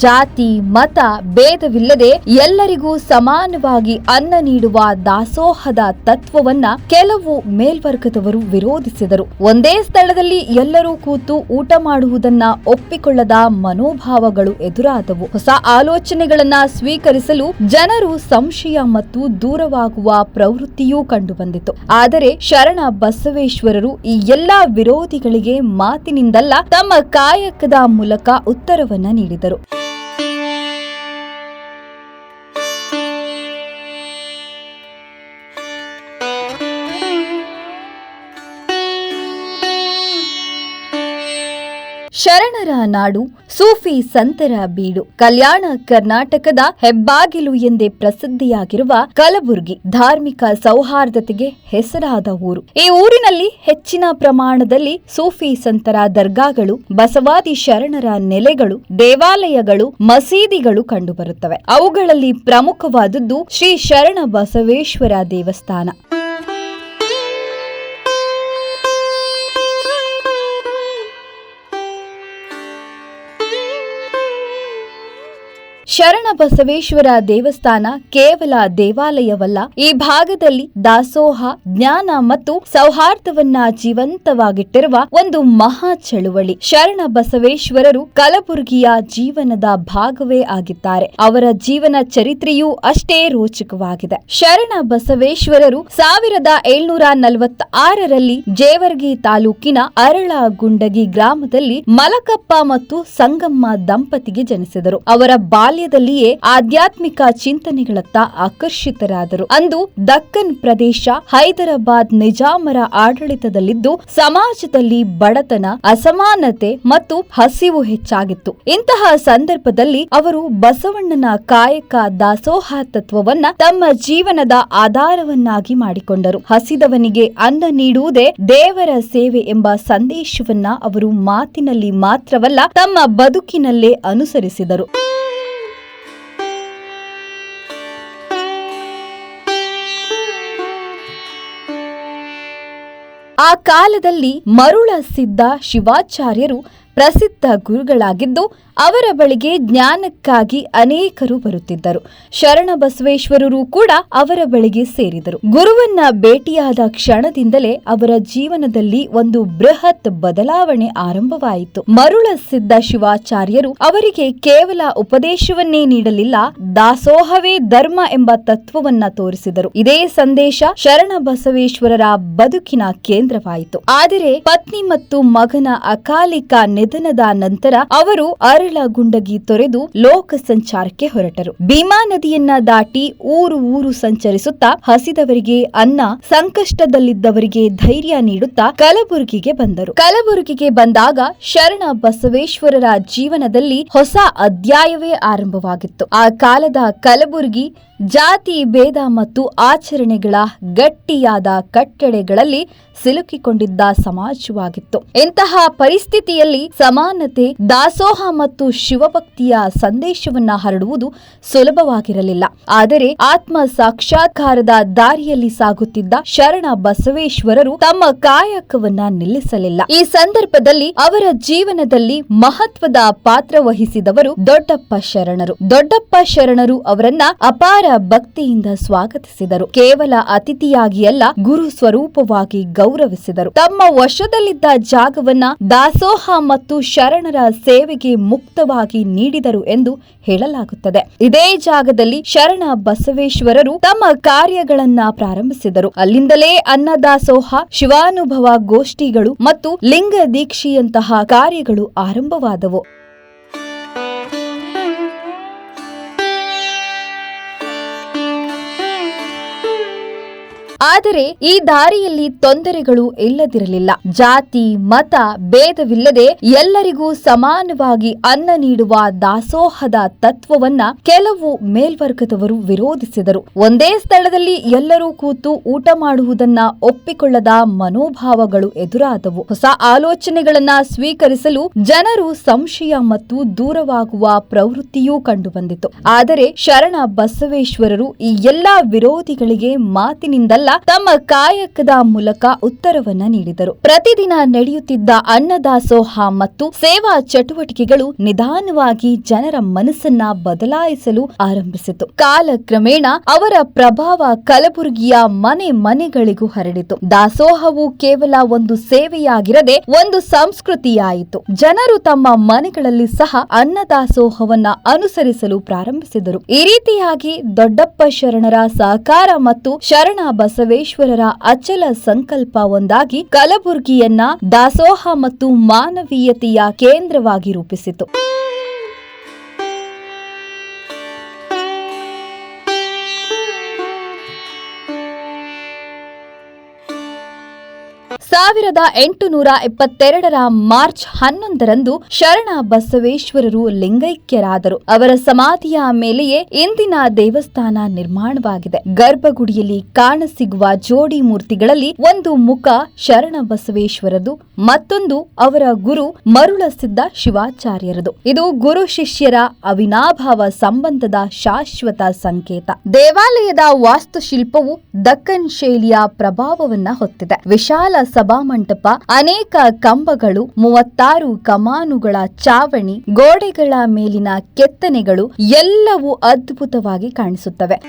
ಜಾತಿ ಮತ ಭೇದವಿಲ್ಲದೆ ಎಲ್ಲರಿಗೂ ಸಮಾನವಾಗಿ ಅನ್ನ ನೀಡುವ ದಾಸೋಹದ ತತ್ವವನ್ನ ಕೆಲವು ಮೇಲ್ವರ್ಗದವರು ವಿರೋಧಿಸಿದರು. ಒಂದೇ ಸ್ಥಳದಲ್ಲಿ ಎಲ್ಲರೂ ಕೂತು ಊಟ ಮಾಡುವುದನ್ನ ಒಪ್ಪಿಕೊಳ್ಳದ ಮನೋಭಾವಗಳು ಎದುರಾದವು. ಹೊಸ ಆಲೋಚನೆಗಳನ್ನ ಸ್ವೀಕರಿಸಲು ಜನರು ಸಂಶಯ ಮತ್ತು ದೂರವಾಗುವ ಪ್ರವೃತ್ತಿಯೂ ಕಂಡುಬಂದಿತು. ಆದರೆ ಶರಣ ಬಸವೇಶ್ವರರು ಈ ಎಲ್ಲಾ ವಿರೋಧಿಗಳಿಗೆ ಮಾತಿನಿಂದಲ್ಲ, ತಮ್ಮ ಕಾಯಕದ ಮೂಲಕ ಉತ್ತರವನ್ನ ನೀಡಿದರು. ಶರಣರ ನಾಡು, ಸೂಫಿ ಸಂತರ ಬೀಡು, ಕಲ್ಯಾಣ ಕರ್ನಾಟಕದ ಹೆಬ್ಬಾಗಿಲು ಎಂದೇ ಪ್ರಸಿದ್ಧಿಯಾಗಿರುವ ಕಲಬುರಗಿ ಧಾರ್ಮಿಕ ಸೌಹಾರ್ದತೆಗೆ ಹೆಸರಾದ ಊರು. ಈ ಊರಿನಲ್ಲಿ ಹೆಚ್ಚಿನ ಪ್ರಮಾಣದಲ್ಲಿ ಸೂಫಿ ಸಂತರ ದರ್ಗಾಗಳು, ಬಸವಾದಿ ಶರಣರ ನೆಲೆಗಳು, ದೇವಾಲಯಗಳು, ಮಸೀದಿಗಳು ಕಂಡುಬರುತ್ತವೆ. ಅವುಗಳಲ್ಲಿ ಪ್ರಮುಖವಾದದ್ದು ಶ್ರೀ ಶರಣ ಬಸವೇಶ್ವರ ದೇವಸ್ಥಾನ. ಶರಣ ಬಸವೇಶ್ವರ ದೇವಸ್ಥಾನ ಕೇವಲ ದೇವಾಲಯವಲ್ಲ, ಈ ಭಾಗದಲ್ಲಿ ದಾಸೋಹ, ಜ್ಞಾನ ಮತ್ತು ಸೌಹಾರ್ದವನ್ನ ಜೀವಂತವಾಗಿಟ್ಟಿರುವ ಒಂದು ಮಹಾ ಚಳುವಳಿ. ಶರಣ ಬಸವೇಶ್ವರರು ಕಲಬುರಗಿಯ ಜೀವನದ ಭಾಗವೇ ಆಗಿದ್ದಾರೆ. ಅವರ ಜೀವನ ಚರಿತ್ರೆಯೂ ಅಷ್ಟೇ ರೋಚಕವಾಗಿದೆ. ಶರಣ ಬಸವೇಶ್ವರರು 1746ರಲ್ಲಿ ಜೇವರ್ಗಿ ತಾಲೂಕಿನ ಅರಳಗುಂಡಗಿ ಗ್ರಾಮದಲ್ಲಿ ಮಲಕಪ್ಪ ಮತ್ತು ಸಂಗಮ್ಮ ದಂಪತಿಗೆ ಜನಿಸಿದರು. ಅವರ ಬಾಲ್ಯದಲ್ಲಿಯೇ ಆಧ್ಯಾತ್ಮಿಕ ಚಿಂತನೆಗಳತ್ತ ಆಕರ್ಷಿತರಾದರು. ಅಂದು ದಕ್ಕನ್ ಪ್ರದೇಶ ಹೈದರಾಬಾದ್ ನಿಜಾಮರ ಆಡಳಿತದಲ್ಲಿದ್ದು ಸಮಾಜದಲ್ಲಿ ಬಡತನ, ಅಸಮಾನತೆ ಮತ್ತು ಹಸಿವು ಹೆಚ್ಚಾಗಿತ್ತು. ಇಂತಹ ಸಂದರ್ಭದಲ್ಲಿ ಅವರು ಬಸವಣ್ಣನ ಕಾಯಕ ದಾಸೋಹ ತತ್ವವನ್ನ ತಮ್ಮ ಜೀವನದ ಆಧಾರವನ್ನಾಗಿ ಮಾಡಿಕೊಂಡರು. ಹಸಿದವನಿಗೆ ಅನ್ನ ನೀಡುವುದೇ ದೇವರ ಸೇವೆ ಎಂಬ ಸಂದೇಶವನ್ನ ಅವರು ಮಾತಿನಲ್ಲಿ ಮಾತ್ರವಲ್ಲ, ತಮ್ಮ ಬದುಕಿನಲ್ಲೇ ಅನುಸರಿಸಿದರು. ಆ ಕಾಲದಲ್ಲಿ ಮರುಳ ಸಿದ್ಧ ಶಿವಾಚಾರ್ಯರು ಪ್ರಸಿದ್ಧ ಗುರುಗಳಾಗಿದ್ದು ಅವರ ಬಳಿಗೆ ಜ್ಞಾನಕ್ಕಾಗಿ ಅನೇಕರು ಬರುತ್ತಿದ್ದರು. ಶರಣ ಬಸವೇಶ್ವರರು ಕೂಡ ಅವರ ಬಳಿಗೆ ಸೇರಿದರು. ಗುರುವನ್ನ ಭೇಟಿಯಾದ ಕ್ಷಣದಿಂದಲೇ ಅವರ ಜೀವನದಲ್ಲಿ ಒಂದು ಬೃಹತ್ ಬದಲಾವಣೆ ಆರಂಭವಾಯಿತು. ಮರುಳ ಸಿದ್ಧ ಶಿವಾಚಾರ್ಯರು ಅವರಿಗೆ ಕೇವಲ ಉಪದೇಶವನ್ನೇ ನೀಡಲಿಲ್ಲ, ದಾಸೋಹವೇ ಧರ್ಮ ಎಂಬ ತತ್ವವನ್ನ ತೋರಿಸಿದರು. ಇದೇ ಸಂದೇಶ ಶರಣ ಬಸವೇಶ್ವರರ ಬದುಕಿನ ಕೇಂದ್ರವಾಯಿತು. ಆದರೆ ಪತ್ನಿ ಮತ್ತು ಮಗನ ಅಕಾಲಿಕ ನಿಧನದ ನಂತರ ಅವರು ಅರಳಗುಂಡಗಿ ತೊರೆದು ಲೋಕ ಸಂಚಾರಕ್ಕೆ ಹೊರಟರು. ಭೀಮಾ ನದಿಯನ್ನ ದಾಟಿ ಊರು ಸಂಚರಿಸುತ್ತಾ ಹಸಿದವರಿಗೆ ಅನ್ನ, ಸಂಕಷ್ಟದಲ್ಲಿದ್ದವರಿಗೆ ಧೈರ್ಯ ನೀಡುತ್ತಾ ಕಲಬುರಗಿಗೆ ಬಂದರು. ಕಲಬುರಗಿಗೆ ಬಂದಾಗ ಶರಣ ಬಸವೇಶ್ವರರ ಜೀವನದಲ್ಲಿ ಹೊಸ ಅಧ್ಯಾಯವೇ ಆರಂಭವಾಗಿತ್ತು. ಆ ಕಾಲದ ಕಲಬುರಗಿ ಜಾತಿ ಭೇದ ಮತ್ತು ಆಚರಣೆಗಳ ಗಟ್ಟಿಯಾದ ಕಟ್ಟಳೆಗಳಲ್ಲಿ ಸಿಲುಕಿಕೊಂಡಿದ್ದ ಸಮಾಜವಾಗಿತ್ತು. ಇಂತಹ ಪರಿಸ್ಥಿತಿಯಲ್ಲಿ ಸಮಾನತೆ, ದಾಸೋಹ ಮತ್ತು ಶಿವಭಕ್ತಿಯ ಸಂದೇಶವನ್ನ ಹರಡುವುದು ಸುಲಭವಾಗಿರಲಿಲ್ಲ. ಆದರೆ ಆತ್ಮ ಸಾಕ್ಷಾತ್ಕಾರದ ದಾರಿಯಲ್ಲಿ ಸಾಗುತ್ತಿದ್ದ ಶರಣ ಬಸವೇಶ್ವರರು ತಮ್ಮ ಕಾಯಕವನ್ನ ನಿಲ್ಲಿಸಲಿಲ್ಲ. ಈ ಸಂದರ್ಭದಲ್ಲಿ ಅವರ ಜೀವನದಲ್ಲಿ ಮಹತ್ವದ ಪಾತ್ರ ವಹಿಸಿದವರು ದೊಡ್ಡಪ್ಪ ಶರಣರು. ದೊಡ್ಡಪ್ಪ ಶರಣರು ಅವರನ್ನ ಅಪಾರ ಭಕ್ತಿಯಿಂದ ಸ್ವಾಗತಿಸಿದರು. ಕೇವಲ ಅತಿಥಿಯಾಗಿ ಅಲ್ಲ, ಗುರು ಸ್ವರೂಪವಾಗಿ ಗೌರವಿಸಿದರು. ತಮ್ಮ ವಶದಲ್ಲಿದ್ದ ಜಾಗವನ್ನ ದಾಸೋಹ ಮತ್ತು ಶರಣರ ಸೇವೆಗೆ ಮುಕ್ತವಾಗಿ ನೀಡಿದರು ಎಂದು ಹೇಳಲಾಗುತ್ತದೆ. ಇದೇ ಜಾಗದಲ್ಲಿ ಶರಣ ಬಸವೇಶ್ವರರು ತಮ್ಮ ಕಾರ್ಯಗಳನ್ನ ಪ್ರಾರಂಭಿಸಿದರು. ಅಲ್ಲಿಂದಲೇ ಅನ್ನದಾಸೋಹ, ಶಿವಾನುಭವ ಗೋಷ್ಠಿಗಳು ಮತ್ತು ಲಿಂಗ ದೀಕ್ಷೆಯಂತಹ ಕಾರ್ಯಗಳು ಆರಂಭವಾದವು. ಆದರೆ ಈ ದಾರಿಯಲ್ಲಿ ತೊಂದರೆಗಳು ಇಲ್ಲದಿರಲಿಲ್ಲ. ಜಾತಿ ಮತ ಭೇದವಿಲ್ಲದೆ ಎಲ್ಲರಿಗೂ ಸಮಾನವಾಗಿ ಅನ್ನ ನೀಡುವ ದಾಸೋಹದ ತತ್ವವನ್ನ ಕೆಲವು ಮೇಲ್ವರ್ಗದವರು ವಿರೋಧಿಸಿದರು. ಒಂದೇ ಸ್ಥಳದಲ್ಲಿ ಎಲ್ಲರೂ ಕೂತು ಊಟ ಮಾಡುವುದನ್ನ ಒಪ್ಪಿಕೊಳ್ಳದ ಮನೋಭಾವಗಳು ಎದುರಾದವು. ಹೊಸ ಆಲೋಚನೆಗಳನ್ನ ಸ್ವೀಕರಿಸಲು ಜನರು ಸಂಶಯ ಮತ್ತು ದೂರವಾಗುವ ಪ್ರವೃತ್ತಿಯೂ ಕಂಡುಬಂದಿತು. ಆದರೆ ಶರಣ ಬಸವೇಶ್ವರರು ಈ ಎಲ್ಲಾ ವಿರೋಧಿಗಳಿಗೆ ಮಾತಿನಿಂದಲ್ಲ, ತಮ್ಮ ಕಾಯಕದ ಮೂಲಕ ಉತ್ತರವನ್ನ ನೀಡಿದರು. ಪ್ರತಿದಿನ ನಡೆಯುತ್ತಿದ್ದ ಅನ್ನದಾಸೋಹ ಮತ್ತು ಸೇವಾ ಚಟುವಟಿಕೆಗಳು ನಿಧಾನವಾಗಿ ಜನರ ಮನಸ್ಸನ್ನ ಬದಲಾಯಿಸಲು ಆರಂಭಿಸಿತು. ಕಾಲಕ್ರಮೇಣ ಅವರ ಪ್ರಭಾವ ಕಲಬುರಗಿಯ ಮನೆ ಮನೆಗಳಿಗೂ ಹರಡಿತು. ದಾಸೋಹವು ಕೇವಲ ಒಂದು ಸೇವೆಯಾಗಿರದೆ ಒಂದು ಸಂಸ್ಕೃತಿಯಾಯಿತು. ಜನರು ತಮ್ಮ ಮನೆಗಳಲ್ಲಿ ಸಹ ಅನ್ನದಾಸೋಹವನ್ನ ಅನುಸರಿಸಲು ಪ್ರಾರಂಭಿಸಿದರು. ಈ ರೀತಿಯಾಗಿ ದೊಡ್ಡಪ್ಪ ಶರಣರ ಸಹಕಾರ ಮತ್ತು ಶರಣ ಬಸವೇಶ್ವರರ ಅಚಲ ಸಂಕಲ್ಪ ಒಂದಾಗಿ ಕಲಬುರಗಿಯನ್ನ ದಾಸೋಹ ಮತ್ತು ಮಾನವೀಯತೆಯ ಕೇಂದ್ರವಾಗಿ ರೂಪಿಸಿತು. ಸಾವಿರದ 822 ಮಾರ್ಚ್ 11ರಂದು ಶರಣ ಬಸವೇಶ್ವರರು ಲಿಂಗೈಕ್ಯರಾದರು. ಅವರ ಸಮಾಧಿಯ ಮೇಲೆಯೇ ಇಂದಿನ ದೇವಸ್ಥಾನ ನಿರ್ಮಾಣವಾಗಿದೆ. ಗರ್ಭಗುಡಿಯಲ್ಲಿ ಕಾಣಸಿಗುವ ಜೋಡಿ ಮೂರ್ತಿಗಳಲ್ಲಿ ಒಂದು ಮುಖ ಶರಣ ಬಸವೇಶ್ವರದು, ಮತ್ತೊಂದು ಅವರ ಗುರು ಮರುಳಸಿದ್ದ ಶಿವಾಚಾರ್ಯರದು. ಇದು ಗುರು ಶಿಷ್ಯರ ಅವಿನಾಭಾವ ಸಂಬಂಧದ ಶಾಶ್ವತ ಸಂಕೇತ. ದೇವಾಲಯದ ವಾಸ್ತುಶಿಲ್ಪವು ದಕ್ಕನ್ ಶೈಲಿಯ ಪ್ರಭಾವವನ್ನ ಹೊತ್ತಿದೆ. ವಿಶಾಲ ಸಭಾಮಂಟಪ, ಅನೇಕ ಕಂಬಗಳು, 36 ಕಮಾನುಗಳ ಚಾವಣಿ, ಗೋಡೆಗಳ ಮೇಲಿನ ಕೆತ್ತನೆಗಳು ಎಲ್ಲವೂ ಅದ್ಭುತವಾಗಿ ಕಾಣಿಸುತ್ತವೆ.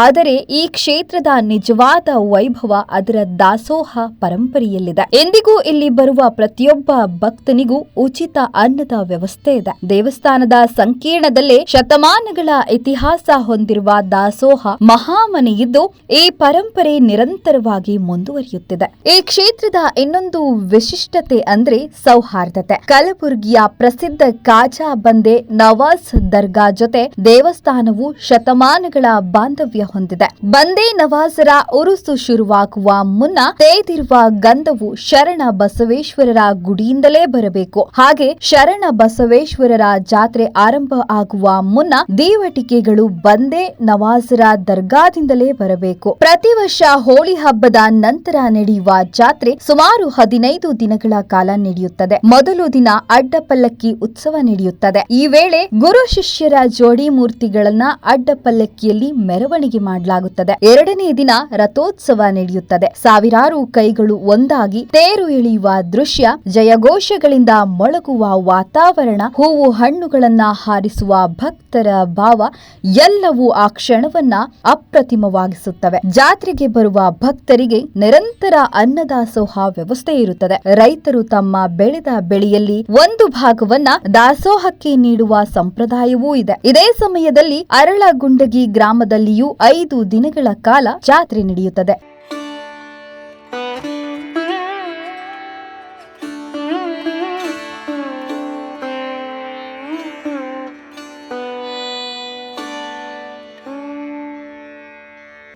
ಆದರೆ ಈ ಕ್ಷೇತ್ರದ ನಿಜವಾದ ವೈಭವ ಅದರ ದಾಸೋಹ ಪರಂಪರೆಯಲ್ಲಿದೆ. ಎಂದಿಗೂ ಇಲ್ಲಿ ಬರುವ ಪ್ರತಿಯೊಬ್ಬ ಭಕ್ತನಿಗೂ ಉಚಿತ ಅನ್ನದ ವ್ಯವಸ್ಥೆ ಇದೆ. ದೇವಸ್ಥಾನದ ಸಂಕೀರ್ಣದಲ್ಲೇ ಶತಮಾನಗಳ ಇತಿಹಾಸ ಹೊಂದಿರುವ ದಾಸೋಹ ಮಹಾಮನೆಯಿದ್ದು ಈ ಪರಂಪರೆ ನಿರಂತರವಾಗಿ ಮುಂದುವರಿಯುತ್ತಿದೆ. ಈ ಕ್ಷೇತ್ರದ ಇನ್ನೊಂದು ವಿಶಿಷ್ಟತೆ ಅಂದ್ರೆ ಸೌಹಾರ್ದತೆ. ಕಲಬುರಗಿಯ ಪ್ರಸಿದ್ಧ ಕಾಜಾ ಬಂದೆ ನವಾಜ್ ದರ್ಗಾ ಜೊತೆ ದೇವಸ್ಥಾನವು ಶತಮಾನಗಳ ಬಾಂಧವ್ಯ ಹೊಂದಿದೆ. ಬಂದೇ ನವಾಜರ ಉರುಸು ಶುರುವಾಗುವ ಮುನ್ನ ತೇದಿರುವ ಗಂಧವು ಶರಣ ಬಸವೇಶ್ವರರ ಗುಡಿಯಿಂದಲೇ ಬರಬೇಕು. ಹಾಗೆ ಶರಣ ಬಸವೇಶ್ವರರ ಜಾತ್ರೆ ಆರಂಭ ಆಗುವ ಮುನ್ನ ದೀವಟಿಕೆಗಳು ಬಂದೇ ನವಾಜರ ದರ್ಗಾದಿಂದಲೇ ಬರಬೇಕು. ಪ್ರತಿ ವರ್ಷ ಹೋಳಿ ಹಬ್ಬದ ನಂತರ ನಡೆಯುವ ಜಾತ್ರೆ ಸುಮಾರು 15 ದಿನಗಳ ಕಾಲ ನಡೆಯುತ್ತದೆ. ಮೊದಲು ದಿನ ಅಡ್ಡಪಲ್ಲಕ್ಕಿ ಉತ್ಸವ ನಡೆಯುತ್ತದೆ. ಈ ವೇಳೆ ಗುರು ಶಿಷ್ಯರ ಜೋಡಿ ಮೂರ್ತಿಗಳನ್ನ ಅಡ್ಡಪಲ್ಲಕ್ಕಿಯಲ್ಲಿ ಮೆರವಣಿಗೆ ಮಾಡಲಾಗುತ್ತದೆ. ಎರಡನೇ ದಿನ ರಥೋತ್ಸವ ನಡೆಯುತ್ತದೆ. ಸಾವಿರಾರು ಕೈಗಳು ಒಂದಾಗಿ ತೇರು ಎಳೆಯುವ ದೃಶ್ಯ, ಜಯಘೋಷಗಳಿಂದ ಮೊಳಗುವ ವಾತಾವರಣ, ಹೂವು ಹಣ್ಣುಗಳನ್ನ ಹಾರಿಸುವ ಭಕ್ತರ ಭಾವ ಎಲ್ಲವೂ ಆ ಕ್ಷಣವನ್ನ ಅಪ್ರತಿಮವಾಗಿಸುತ್ತವೆ. ಜಾತ್ರೆಗೆ ಬರುವ ಭಕ್ತರಿಗೆ ನಿರಂತರ ಅನ್ನದಾಸೋಹ ವ್ಯವಸ್ಥೆ ಇರುತ್ತದೆ. ರೈತರು ತಮ್ಮ ಬೆಳೆದ ಬೆಳೆಯಲ್ಲಿ ಒಂದು ಭಾಗವನ್ನ ದಾಸೋಹಕ್ಕೆ ನೀಡುವ ಸಂಪ್ರದಾಯವೂ ಇದೆ. ಇದೇ ಸಮಯದಲ್ಲಿ ಅರಳಗುಂಡಗಿ ಗ್ರಾಮದಲ್ಲಿಯೂ 5 ದಿನಗಳ ಕಾಲ ಜಾತ್ರೆ ನಡೆಯುತ್ತದೆ.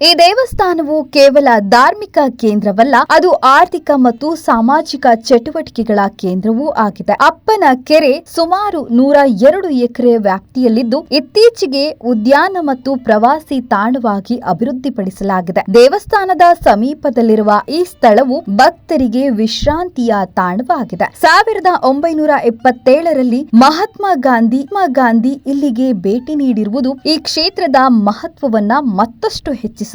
ಈ ದೇವಸ್ಥಾನವು ಕೇವಲ ಧಾರ್ಮಿಕ ಕೇಂದ್ರವಲ್ಲ, ಅದು ಆರ್ಥಿಕ ಮತ್ತು ಸಾಮಾಜಿಕ ಚಟುವಟಿಕೆಗಳ ಕೇಂದ್ರವೂ ಆಗಿದೆ. ಅಪ್ಪನ ಕೆರೆ ಸುಮಾರು 102 ಎಕರೆ ವ್ಯಾಪ್ತಿಯಲ್ಲಿದ್ದು ಇತ್ತೀಚೆಗೆ ಉದ್ಯಾನ ಮತ್ತು ಪ್ರವಾಸಿ ತಾಣವಾಗಿ ಅಭಿವೃದ್ಧಿಪಡಿಸಲಾಗಿದೆ. ದೇವಸ್ಥಾನದ ಸಮೀಪದಲ್ಲಿರುವ ಈ ಸ್ಥಳವು ಭಕ್ತರಿಗೆ ವಿಶ್ರಾಂತಿಯ ತಾಣವಾಗಿದೆ. 1927ರಲ್ಲಿ ಮಹಾತ್ಮ ಗಾಂಧಿ ಇಲ್ಲಿಗೆ ಭೇಟಿ ನೀಡಿರುವುದು ಈ ಕ್ಷೇತ್ರದ ಮಹತ್ವವನ್ನ ಮತ್ತಷ್ಟು ಹೆಚ್ಚಿಸಿದೆ.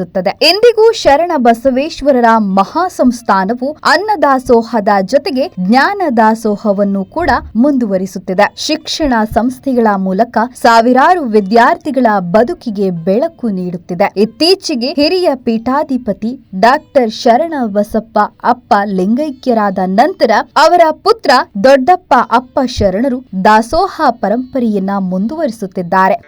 ಎಂದಿಗೂ ಶರಣ ಬಸವೇಶ್ವರರ ಮಹಾ ಸಂಸ್ಥಾನವು ಅನ್ನದಾಸೋಹದ ಜೊತೆಗೆ ಜ್ಞಾನ ದಾಸೋಹವನ್ನು ಕೂಡ ಮುಂದುವರಿಸುತ್ತಿದೆ. ಶಿಕ್ಷಣ ಸಂಸ್ಥೆಗಳ ಮೂಲಕ ಸಾವಿರಾರು ವಿದ್ಯಾರ್ಥಿಗಳ ಬದುಕಿಗೆ ಬೆಳಕು ನೀಡುತ್ತಿದೆ. ಇತ್ತೀಚೆಗೆ ಹಿರಿಯ ಪೀಠಾಧಿಪತಿ ಡಾಕ್ಟರ್ ಶರಣ ಬಸಪ್ಪ ಅಪ್ಪ ಲಿಂಗೈಕ್ಯರಾದ ನಂತರ ಅವರ ಪುತ್ರ ದೊಡ್ಡಪ್ಪ ಅಪ್ಪ ಶರಣರು ದಾಸೋಹ ಪರಂಪರೆಯನ್ನ ಮುಂದುವರಿಸುತ್ತಿದ್ದಾರೆ.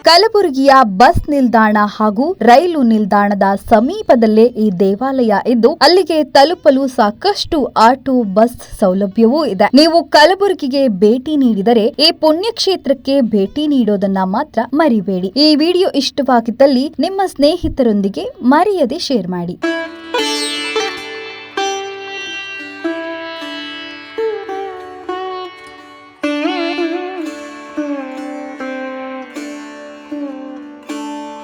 ಕಲಬುರಗಿಯ ಬಸ್ ನಿಲ್ದಾಣ ಹಾಗೂ ರೈಲು ನಿಲ್ದಾಣದ ಸಮೀಪದಲ್ಲೇ ಈ ದೇವಾಲಯ ಇದ್ದು ಅಲ್ಲಿಗೆ ತಲುಪಲು ಸಾಕಷ್ಟು ಆಟೋ ಬಸ್ ಸೌಲಭ್ಯವೂ ಇದೆ. ನೀವು ಕಲಬುರಗಿಗೆ ಭೇಟಿ ನೀಡಿದರೆ ಈ ಪುಣ್ಯಕ್ಷೇತ್ರಕ್ಕೆ ಭೇಟಿ ನೀಡೋದನ್ನ ಮಾತ್ರ ಮರಿಬೇಡಿ. ಈ ವಿಡಿಯೋ ಇಷ್ಟವಾಗಿದ್ದಲ್ಲಿ ನಿಮ್ಮ ಸ್ನೇಹಿತರೊಂದಿಗೆ ಮರೆಯದೆ ಶೇರ್ ಮಾಡಿ.